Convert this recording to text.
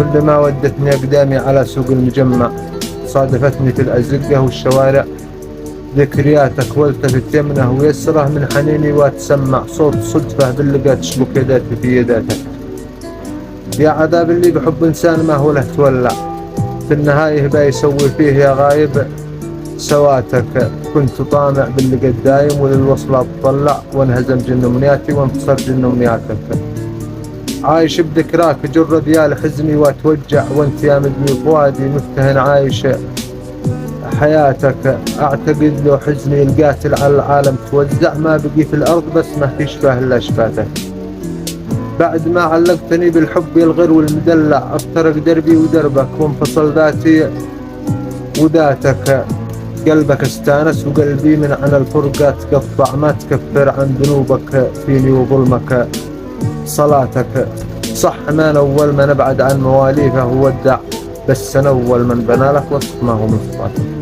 كل ما ودتني أقدامي على سوق المجمع، صادفتني في الأزقة والشوارع ذكرياتك، والتفت يمنه ويسره من حنيني واتسمع صوت صدفة باللقا تشبك يداتي في يداتك. يا عذاب اللي بحب إنسان ما هو له تولع، في النهاية با يسوي فيه يا غايب سواتك. كنت طامع باللقا الدايم وللوصلة أتطلع، وانهزم جن أمنياتي وانتصر جن أمنياتك. عايش بذكراك جر ديال حزني واتوجع، وانت يا مدني فؤادي مفتهن عايش حياتك. اعتقد لو حزني القاتل على العالم توزع، ما بقي في الارض بس ما يشبه الا شفاتك. بعد ما علقتني بالحب الغر والمدلع، افترق دربي ودربك وانفصل ذاتي وذاتك. قلبك استانس وقلبي من عن الفرقة تقطع، ما تكفر عن ذنوبك فيني وظلمك صلاتك. صح ما أول من أبعد عن مواليفه وودع، بس أنا أول من بنى لك وسط ما هو من صفاتك.